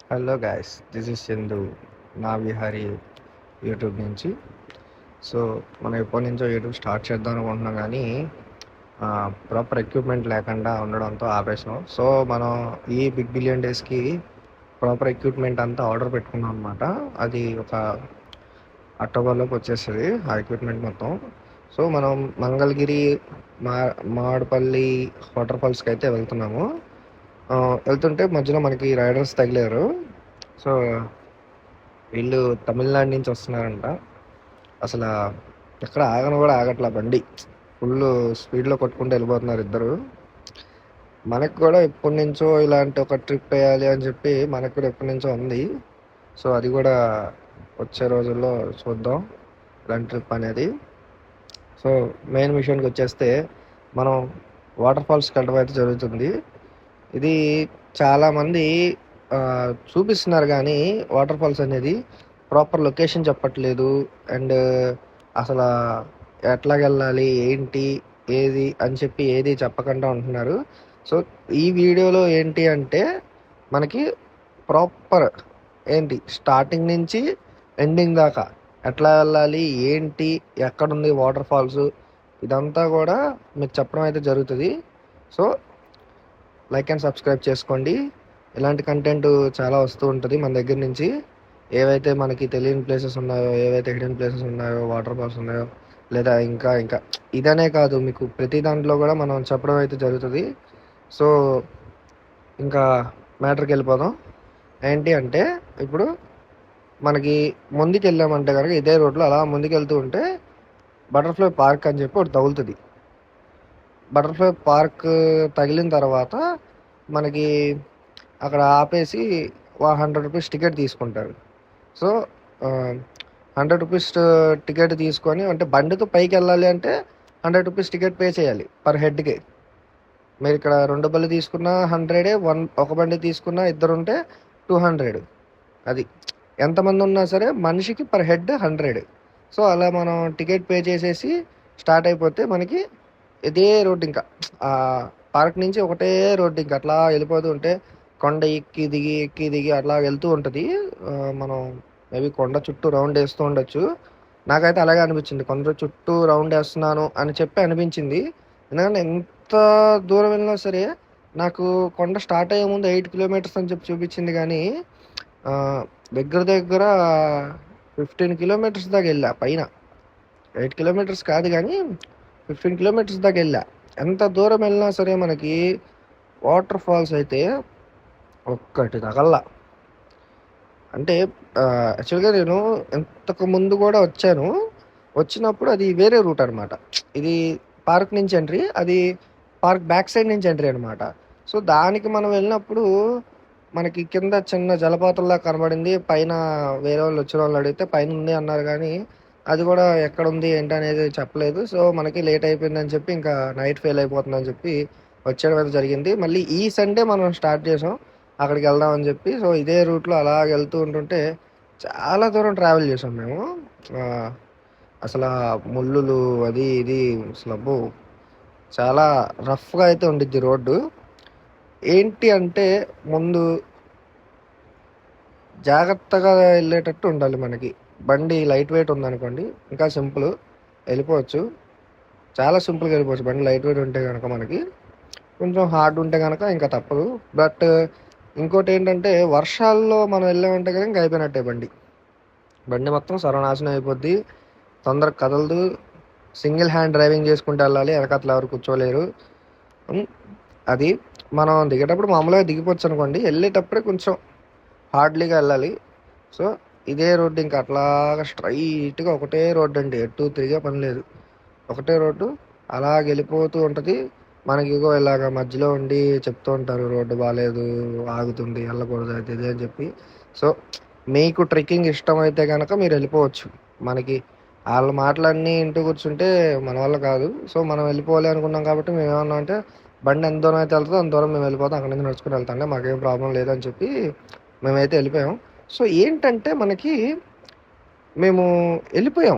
Hello guys, this is Chandu నా Vihari YouTube నుంచి. So మనం ఎప్పటి నుంచో యూట్యూబ్ స్టార్ట్ చేద్దాం అనుకుంటున్నాం, కానీ ప్రాపర్ ఎక్విప్మెంట్ లేకుండా ఉండడంతో ఆపేసినాం. సో మనం ఈ బిగ్ బిలియన్ డేస్కి ప్రాపర్ ఎక్విప్మెంట్ అంతా ఆర్డర్ పెట్టుకున్నాం అనమాట. అది ఒక అక్టోబర్లోకి వచ్చేస్తుంది ఆ ఎక్విప్మెంట్ మొత్తం. సో మనం మంగళగిరి, మా మామిడిపల్లి వాటర్ ఫాల్స్కి అయితే వెళ్తున్నాము. వెళ్తుంటే మధ్యలో మనకి రైడర్స్ తగిలారు. సో వీళ్ళు తమిళనాడు నుంచి వస్తున్నారంట. అసలు ఎక్కడ ఆగను కూడా ఆగట్లా బండి. ఫుల్ స్పీడ్లో కొట్టుకుంటూ వెళ్ళిపోతున్నారు ఇద్దరు. మనకు కూడా ఎప్పటి నుంచో ఇలాంటి ఒక ట్రిప్ వేయాలి అని చెప్పి మనకు కూడా ఎప్పటి నుంచో ఉంది. సో అది కూడా వచ్చే రోజుల్లో చూద్దాం ఇలాంటి ట్రిప్ అనేది. సో మెయిన్ విషయానికి వచ్చేస్తే మనం వాటర్ ఫాల్స్కి వెళ్ళడం అయితే జరుగుతుంది. ఇది చాలామంది చూపిస్తున్నారు, కానీ వాటర్ ఫాల్స్ అనేది ప్రాపర్ లొకేషన్ చెప్పట్లేదు. అండ్ అసలు ఎట్లాగెళ్ళాలి, ఏంటి, ఏది అని చెప్పి ఏది చెప్పకుండా ఉంటున్నారు. సో ఈ వీడియోలో ఏంటి అంటే మనకి ప్రాపర్ ఏంటి స్టార్టింగ్ నుంచి ఎండింగ్ దాకా ఎట్లా వెళ్ళాలి, ఏంటి, ఎక్కడుంది వాటర్ ఫాల్స్, ఇదంతా కూడా మీకు చెప్పడం అయితే జరుగుతుంది. సో లైక్ అండ్ సబ్స్క్రైబ్ చేసుకోండి. ఇలాంటి కంటెంట్ చాలా వస్తూ ఉంటుంది మన దగ్గర నుంచి. ఏవైతే మనకి తెలియని ప్లేసెస్ ఉన్నాయో, ఏవైతే హిడెన్ ప్లేసెస్ ఉన్నాయో, వాటర్ ఫాల్స్ ఉన్నాయో, లేదా ఇంకా ఇంకా ఇదనే కాదు, మీకు ప్రతి దాంట్లో కూడా మనం చెప్పడం అయితే జరుగుతుంది. సో ఇంకా మ్యాటర్కి వెళ్ళిపోదాం. ఏంటి అంటే ఇప్పుడు మనకి ముందుకు వెళ్ళామంటే కనుక ఇదే రోడ్లో అలా ముందుకు వెళ్తూ ఉంటే బటర్ఫ్లై పార్క్ అని చెప్పి ఒకటి తగులుతుంది. బటర్ఫ్లై పార్క్ తగిలిన తర్వాత మనకి అక్కడ ఆపేసి 100 రూపీస్ టికెట్ తీసుకుంటారు. సో 100 రూపీస్ టికెట్ తీసుకొని, అంటే బండితో పైకి వెళ్ళాలి అంటే 100 రూపీస్ టికెట్ పే చేయాలి పర్ హెడ్కి. మీరు ఇక్కడ 2 బండ్లు తీసుకున్న 100, ఒక బండి తీసుకున్న ఇద్దరు ఉంటే 200. అది ఎంతమంది ఉన్నా సరే మనిషికి పర్ హెడ్ 100. సో అలా మనం టికెట్ పే చేసేసి స్టార్ట్ అయిపోతే మనకి ఇదే రోడ్డు, ఇంకా ఆ పార్క్ నుంచి ఒకటే రోడ్డు, ఇంకా అట్లా వెళ్ళిపోతూ ఉంటే కొండ ఎక్కి దిగి ఎక్కి దిగి అట్లా వెళ్తూ ఉంటుంది. మనం మేబీ కొండ చుట్టూ రౌండ్ వేస్తూ ఉండొచ్చు. నాకైతే అలాగే అనిపించింది, కొండ చుట్టూ రౌండ్ వేస్తున్నాను అని చెప్పి అనిపించింది. ఎందుకంటే ఎంత దూరం వెళ్ళినా సరే నాకు కొండ స్టార్ట్ అయ్యే ముందు 8 కిలోమీటర్స్ అని చెప్పి చూపించింది, కానీ దగ్గర దగ్గర 15 కిలోమీటర్స్ దాకా వెళ్ళా పైన. 8 కిలోమీటర్స్ కాదు, కానీ 15 కిలోమీటర్స్ దాకా వెళ్ళా. ఎంత దూరం వెళ్ళినా సరే మనకి వాటర్ ఫాల్స్ అయితే ఒక్కటి తగల్లా. అంటే యాక్చువల్గా నేను ఇంతకు ముందు కూడా వచ్చాను. వచ్చినప్పుడు అది వేరే రూట్ అనమాట. ఇది పార్క్ నుంచి ఎంట్రీ, అది పార్క్ బ్యాక్ సైడ్ నుంచి ఎంట్రీ అనమాట. సో దానికి మనం వెళ్ళినప్పుడు మనకి కింద చిన్న జలపాతంలా కనబడింది. పైన వేరే వాళ్ళు వచ్చిన వాళ్ళు అడిగితే పైన ఉంది అన్నారు, కానీ అది కూడా ఎక్కడ ఉంది ఏంటి అనేది చెప్పలేదు. సో మనకి లేట్ అయిపోయిందని చెప్పి ఇంకా నైట్ ఫెయిల్ అయిపోతుందని చెప్పి వచ్చేయడం అయితే జరిగింది. మళ్ళీ ఈ సండే మనం స్టార్ట్ చేసాం అక్కడికి వెళ్దామని చెప్పి. సో ఇదే రూట్లో అలా వెళ్తూ ఉంటుంటే చాలా దూరం ట్రావెల్ చేసాం మేము. అసలు ముళ్ళులు అది ఇది అసలు అబ్బో, చాలా రఫ్గా అయితే ఉండిద్ది రోడ్డు. ఏంటి అంటే ముందు జాగ్రత్తగా వెళ్ళేటట్టు ఉండాలి మనకి. బండి లైట్ వెయిట్ ఉందనుకోండి ఇంకా సింపుల్, వెళ్ళిపోవచ్చు. చాలా సింపుల్గా వెళ్ళిపోవచ్చు బండి లైట్ వెయిట్ ఉంటే కనుక. మనకి కొంచెం హార్డ్ ఉంటే కనుక ఇంకా తప్పదు. బట్ ఇంకోటి ఏంటంటే వర్షాల్లో మనం వెళ్ళామంటే కనుక ఇంకా అయిపోయినట్టే బండి. బండి మొత్తం సర్వనాశనం అయిపోద్ది, తొందరగా కదలదు. సింగిల్ హ్యాండ్ డ్రైవింగ్ చేసుకుంటూ వెళ్ళాలి, వెనకట్ల ఎవరు కూర్చోలేరు. అది మనం దిగేటప్పుడు మామూలుగా దిగిపోవచ్చు అనుకోండి, వెళ్ళేటప్పుడే కొంచెం హార్డ్లీగా వెళ్ళాలి. సో ఇదే రోడ్డు, ఇంకా అట్లాగా స్ట్రైట్గా ఒకటే రోడ్డు అండి, ఎటు తిరిగే పని లేదు, ఒకటే రోడ్డు అలా వెళ్ళిపోతూ ఉంటుంది. మనకి ఇగో ఇలాగ మధ్యలో ఉండి చెప్తూ ఉంటారు రోడ్డు బాగాలేదు, ఆగుతుంది, వెళ్ళకూడదు, అది ఇది అని చెప్పి. సో మీకు ట్రెక్కింగ్ ఇష్టం అయితే కనుక మీరు వెళ్ళిపోవచ్చు. మనకి వాళ్ళ మాటలన్నీ ఇంటూ కూర్చుంటే మన వల్ల కాదు. సో మనం వెళ్ళిపోవాలి అనుకున్నాం కాబట్టి మేము ఏమన్నా అంటే బండి ఎంత దూరం అయితే వెళ్తుందో అంత దూరం మేము వెళ్ళిపోతాం, అక్కడి నుంచి నడుచుకుని వెళ్తాంటే మాకేం ప్రాబ్లం లేదని చెప్పి మేమైతే వెళ్ళిపోయాం. సో ఏంటంటే మనకి మేము వెళ్ళిపోయాం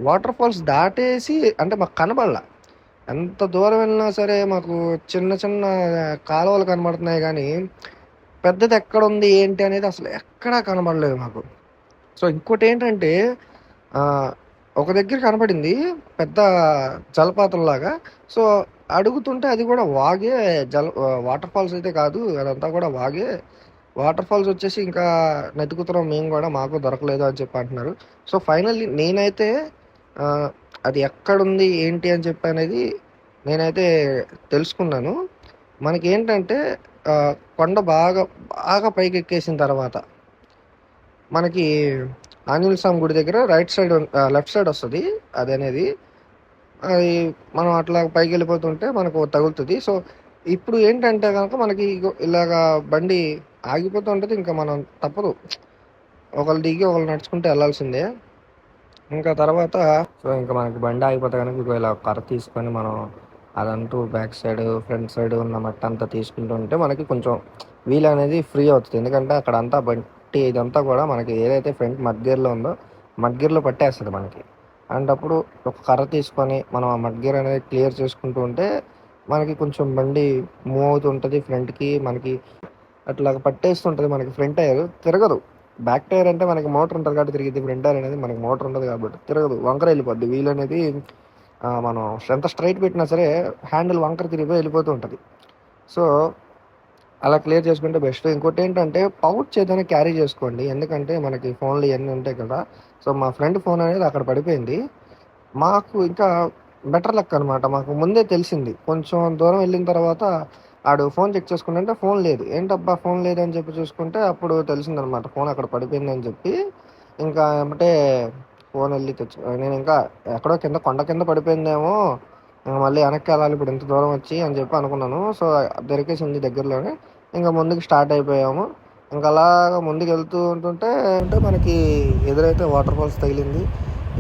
వాటర్ ఫాల్స్ దాటేసి, అంటే మాకు కనబడలా. ఎంత దూరం వెళ్ళినా సరే మాకు చిన్న చిన్న కాలువలు కనబడుతున్నాయి, కానీ పెద్దది ఎక్కడుంది ఏంటి అనేది అసలు ఎక్కడా కనబడలేదు మాకు. సో ఇంకోటి ఏంటంటే ఒక దగ్గర కనపడింది పెద్ద జలపాతంలాగా. సో అడుగుతుంటే అది కూడా వాగే, వాటర్ ఫాల్స్ అయితే కాదు, అదంతా కూడా వాగే. వాటర్ ఫాల్స్ వచ్చేసి ఇంకా వెతుకుతున్నాం మేము కూడా, మాకు దొరకలేదు అని చెప్పి అంటున్నారు. సో ఫైనల్లీ నేనైతే ఆ, అది ఎక్కడుంది ఏంటి అని చెప్పి అనేది నేనైతే తెలుసుకున్నాను. మనకి ఏంటంటే ఆ, కొండ బాగా బాగా పైకి ఎక్కేసిన తర్వాత మనకి ఆంజనేయ స్వామి గుడి దగ్గర రైట్ సైడ్ లెఫ్ట్ సైడ్ వస్తుంది అది అనేది. అది మనం అట్లా పైకి వెళ్ళిపోతుంటే మనకు తగులుతుంది. సో ఇప్పుడు ఏంటంటే కనుక మనకి ఇలాగా బండి ఆగిపోతూ ఉంటుంది, ఇంకా మనం తప్పదు, ఒకళ్ళు దిగి ఒకళ్ళు నడుచుకుంటూ వెళ్ళాల్సిందే. ఇంకా తర్వాత సో ఇంకా మనకి బండి ఆగిపోతే కనుక ఇగో ఇలా కర్ర తీసుకొని మనం అదంటూ బ్యాక్ సైడ్ ఫ్రంట్ సైడ్ ఉన్న మట్టి అంతా తీసుకుంటూ ఉంటే మనకి కొంచెం వీల్ అనేది ఫ్రీ అవుతుంది. ఎందుకంటే అక్కడ అంతా బట్టి ఇదంతా కూడా మనకి ఏదైతే ఫ్రంట్ మడ్ గేర్లో ఉందో మడ్ గేర్లో పట్టేస్తుంది మనకి. అలాంటప్పుడు ఒక కర్ర తీసుకొని మనం ఆ మడ్ గేర్ అనేది క్లియర్ చేసుకుంటూ ఉంటే మనకి కొంచెం బండి మూవ్ అవుతుంటుంది ఫ్రంట్కి. మనకి అట్లా పట్టేస్తుంటుంది, మనకి ఫ్రంట్ టైర్ తిరగదు. బ్యాక్ టైర్ అంటే మనకి మోటార్ ఉంటుంది కాబట్టి తిరిగిద్ది, ఫ్రంట్ టైర్ అనేది మనకి మోటార్ ఉండదు కాబట్టి తిరగదు, వంకర వెళ్ళిపోద్ది. వీల్ అనేది మనం ఎంత స్ట్రైట్ పెట్టినా సరే హ్యాండిల్ వంకర తిరిగిపోయి వెళ్ళిపోతూ ఉంటుంది. సో అలా క్లియర్ చేసుకుంటే బెస్ట్. ఇంకోటి ఏంటంటే పౌచ్ ఏదైనా క్యారీ చేసుకోండి, ఎందుకంటే మనకి ఫోన్లు ఇవన్నీ ఉంటాయి కదా. సో మా ఫ్రెండ్ ఫోన్ అనేది అక్కడ పడిపోయింది. మాకు ఇంకా బెటర్ లక్ అనమాట, మాకు ముందే తెలిసింది. కొంచెం దూరం వెళ్ళిన తర్వాత ఆడు ఫోన్ చెక్ చేసుకుంటే ఫోన్ లేదు. ఏంటబ్బా ఫోన్ లేదని చెప్పి చూసుకుంటే అప్పుడు తెలిసిందనమాట ఫోన్ అక్కడ పడిపోయిందని చెప్పి. ఇంకా ఏమంటే ఫోన్ వెళ్ళి నేను ఇంకా ఎక్కడో కింద కొండ కింద పడిపోయిందేమో, మళ్ళీ వెనక్కి వెళ్ళాలి ఇప్పుడు ఇంత దూరం వచ్చి అని చెప్పి అనుకున్నాను. సో దొరికేసింది దగ్గరలోనే, ఇంకా ముందుకు స్టార్ట్ అయిపోయాము. ఇంకా అలాగా ముందుకు వెళ్తూ ఉంటుంటే అంటే మనకి ఎదురైతే వాటర్ ఫాల్స్ తగిలింది.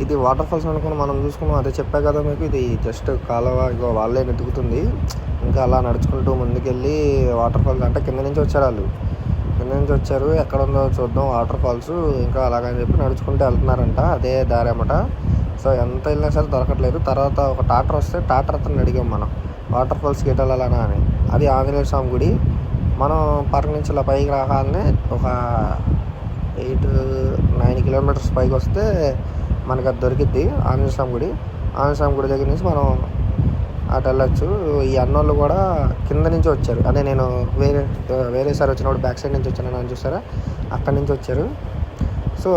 ఇది వాటర్ ఫాల్స్ అనుకుని మనం చూసుకున్నాం, అదే చెప్పా కదా మీకు, ఇది జస్ట్ కాలువ, ఇగో వాళ్ళే వెతుకుతుంది. ఇంకా అలా నడుచుకుంటూ ముందుకెళ్ళి వాటర్ ఫాల్స్ అంటే కింద నుంచి వచ్చారు వాళ్ళు, కింద నుంచి వచ్చారు, ఎక్కడ ఉందో చూద్దాం వాటర్ ఫాల్స్, ఇంకా అలాగని చెప్పి నడుచుకుంటూ వెళ్తున్నారంట, అదే దారి అన్నమాట. సో ఎంత వెళ్ళినా సరే దొరకట్లేదు. తర్వాత ఒక టాటర్ వస్తే టాటర్ అతను అడిగాం మనం వాటర్ ఫాల్స్కి ఎటు వెళ్ళాలనా అని. అది ఆంజనేయ స్వామి గుడి. మనం పార్క్ నుంచి ఇలా పైకి రాగానే ఒక 8-9 కిలోమీటర్స్ పైకి వస్తే మనకి అది దొరికిద్ది ఆంజనేయ స్వామి గుడి. ఆంజనేయ స్వామి గుడి దగ్గర నుంచి మనం అటు వెళ్ళొచ్చు. ఈ అన్నోళ్ళు కూడా కింద నుంచి వచ్చారు, అదే నేను వేరేసారి వచ్చినప్పుడు బ్యాక్ సైడ్ నుంచి వచ్చాను అని చూసారా, అక్కడి నుంచి వచ్చారు. సో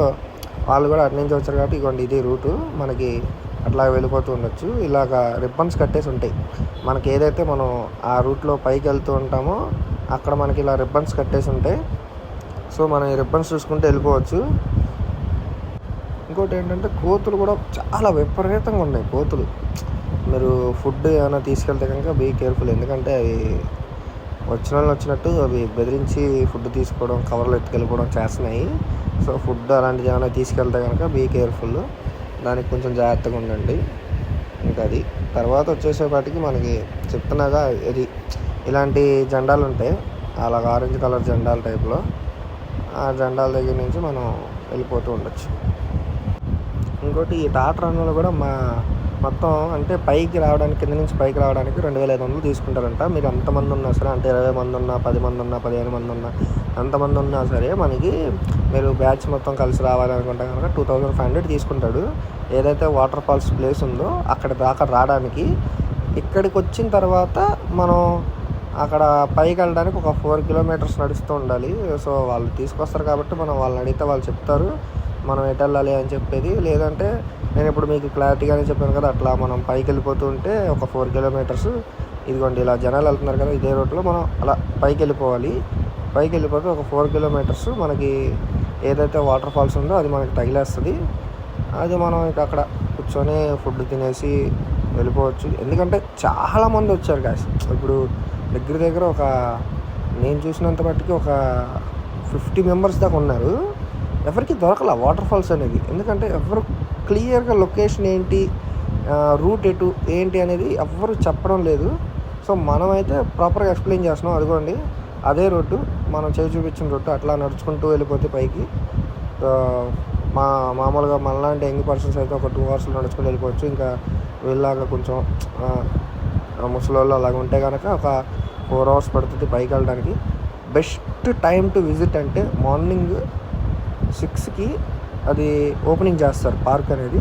వాళ్ళు కూడా అటు నుంచి వచ్చారు కాబట్టి ఇదిగోండి ఇది రూటు, మనకి అట్లా వెళ్ళిపోతూ ఉండొచ్చు. ఇలాగ రిబ్బన్స్ కట్టేసి ఉంటాయి మనకి, ఏదైతే మనం ఆ రూట్లో పైకి వెళ్తూ ఉంటామో అక్కడ మనకి ఇలా రిబ్బన్స్ కట్టేసి ఉంటాయి. సో మనం ఈ రిబ్బన్స్ చూసుకుంటూ వెళ్ళిపోవచ్చు. ఇంకోటి ఏంటంటే కోతులు కూడా చాలా విపరీతంగా ఉన్నాయి కోతులు. మీరు ఫుడ్ ఏమైనా తీసుకెళ్తే కనుక బీ కేర్ఫుల్, ఎందుకంటే అవి వచ్చిన వాళ్ళు వచ్చినట్టు అవి బెదిరించి ఫుడ్ తీసుకోవడం, కవర్లు ఎత్తుకెళ్ళిపోవడం చేస్తున్నాయి. సో ఫుడ్ అలాంటివి ఏమైనా తీసుకెళ్తే కనుక బీ కేర్ఫుల్, దానికి కొంచెం జాగ్రత్తగా ఉండండి. ఇంకా అది తర్వాత వచ్చేసేపాటికి మనకి చెప్తున్నాగా, ఇది ఇలాంటి జెండాలు ఉంటాయి, అలాగ ఆరెంజ్ కలర్ జెండాల టైప్లో, ఆ జెండాల దగ్గర నుంచి మనం వెళ్ళిపోతూ ఉండొచ్చు. ఇంకోటి ఈ టాటర్ అన్నలు కూడా మొత్తం అంటే పైకి రావడానికి, కింద నుంచి పైకి రావడానికి 2500 తీసుకుంటారంట. మీరు ఎంతమంది ఉన్నా సరే, అంటే 20 మంది ఉన్నా, 10 మంది ఉన్నా, 15 మంది ఉన్నా, ఎంతమంది ఉన్నా సరే మనకి మీరు బ్యాచ్ మొత్తం కలిసి రావాలనుకుంటే కనుక 2500 తీసుకుంటాడు. ఏదైతే వాటర్ ఫాల్స్ ప్లేస్ ఉందో అక్కడ దాకా రావడానికి. ఇక్కడికి వచ్చిన తర్వాత మనం అక్కడ పైకి వెళ్ళడానికి ఒక 4 కిలోమీటర్స్ నడుస్తూ ఉండాలి. సో వాళ్ళు తీసుకొస్తారు కాబట్టి మనం వాళ్ళని అడిగితే వాళ్ళు చెప్తారు మనం ఎటు వెళ్ళాలి అని చెప్పేది. లేదంటే నేను ఇప్పుడు మీకు క్లారిటీగానే చెప్పాను కదా, అట్లా మనం పైకి వెళ్ళిపోతూ ఉంటే ఒక 4 కిలోమీటర్స్ ఇదిగోండి ఇలా జనాలు వెళ్తున్నారు కదా, ఇదే రోడ్లో మనం అలా పైకి వెళ్ళిపోవాలి. పైకి వెళ్ళిపోతే ఒక 4 కిలోమీటర్స్ మనకి ఏదైతే వాటర్ ఫాల్స్ ఉందో అది మనకి తగిలేస్తుంది. అది మనం ఇక అక్కడ కూర్చొని ఫుడ్ తినేసి వెళ్ళిపోవచ్చు. ఎందుకంటే చాలామంది వచ్చారు గాయస్, ఇప్పుడు దగ్గర దగ్గర ఒక నేను చూసినంత మట్టుకి ఒక 50 మెంబర్స్ దాకా ఉన్నారు. ఎవరికి దొరకల వాటర్ ఫాల్స్ అనేది, ఎందుకంటే ఎవరు క్లియర్గా లొకేషన్ ఏంటి, రూట్ ఎటు ఏంటి అనేది ఎవ్వరు చెప్పడం లేదు. సో మనమైతే ప్రాపర్గా ఎక్స్ప్లెయిన్ చేస్తున్నాం. అదిగోండి అదే రోడ్డు, మనం చేయి చూపించిన రోడ్డు, అట్లా నడుచుకుంటూ వెళ్ళిపోతే పైకి. మామూలుగా మనలాంటి యంగ్ పర్సన్స్ అయితే ఒక 2 అవర్స్లో నడుచుకుంటూ వెళ్ళిపోవచ్చు. ఇంకా వీళ్ళలాగా కొంచెం ముసలోళ్ళు అలాగ ఉంటే కనుక ఒక 4 అవర్స్ పడుతుంది పైకి వెళ్ళడానికి. బెస్ట్ టైం టు విజిట్ అంటే మార్నింగ్ 6కి అది ఓపెనింగ్ చేస్తారు పార్క్ అనేది.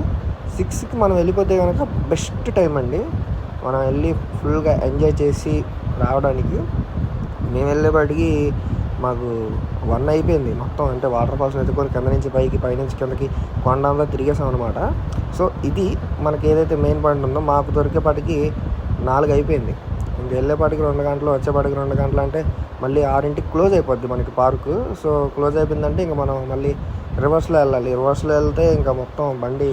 6కి మనం వెళ్ళిపోతే కనుక బెస్ట్ టైం అండి, మనం వెళ్ళి ఫుల్గా ఎంజాయ్ చేసి రావడానికి. మేము వెళ్ళేపాటికి మాకు 1 అయిపోయింది మొత్తం, అంటే వాటర్ ఫాల్స్ ఎత్తుకొని కింద నుంచి పైకి, పైనుంచి కిందకి కొండ అంతా తిరిగేసాం అనమాట. సో ఇది మనకి ఏదైతే మెయిన్ పాయింట్ ఉందో మాకు దొరికేపాటికి 4 అయిపోయింది. ఇంక వెళ్ళేపాటికి 2 గంటలు, వచ్చేపాటికి 2 గంటలు, అంటే మళ్ళీ 6కి క్లోజ్ అయిపోద్ది మనకి పార్కు. సో క్లోజ్ అయిపోయిందంటే ఇంక మనం మళ్ళీ రివర్స్లో వెళ్ళాలి. రివర్స్లో వెళ్తే ఇంకా మొత్తం బండి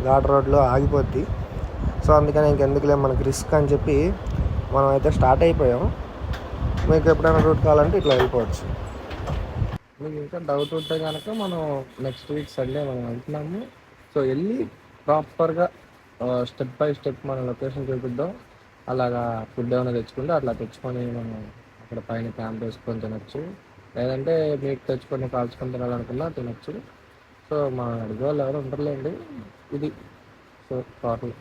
ఘాట్ రోడ్లో ఆగిపోద్ది. సో అందుకని ఇంకెందుకులే మనకి రిస్క్ అని చెప్పి మనం అయితే స్టార్ట్ అయిపోయాం. మీకు ఎప్పుడైనా రూట్ కావాలంటే ఇట్లా వెళ్ళిపోవచ్చు. మీకు ఇంకా డౌట్ ఉంటే కనుక మనం నెక్స్ట్ వీక్ సండే మనం వెళ్తున్నాము. సో వెళ్ళి ప్రాపర్గా స్టెప్ బై స్టెప్ మన లొకేషన్ చూపిద్దాం. అలాగా ఫుడ్ ఏమైనా తెచ్చుకుంటే అట్లా తెచ్చుకొని మనం అక్కడ పైన క్యాంప్ వేసుకొని తినొచ్చు. లేదంటే మీకు తెచ్చుకొని కాల్చుకొని తినాలనుకున్నా తినొచ్చు. సో మా అడిగే వాళ్ళు ఎవరు ఉంటారులేండి. ఇది సో టోటల్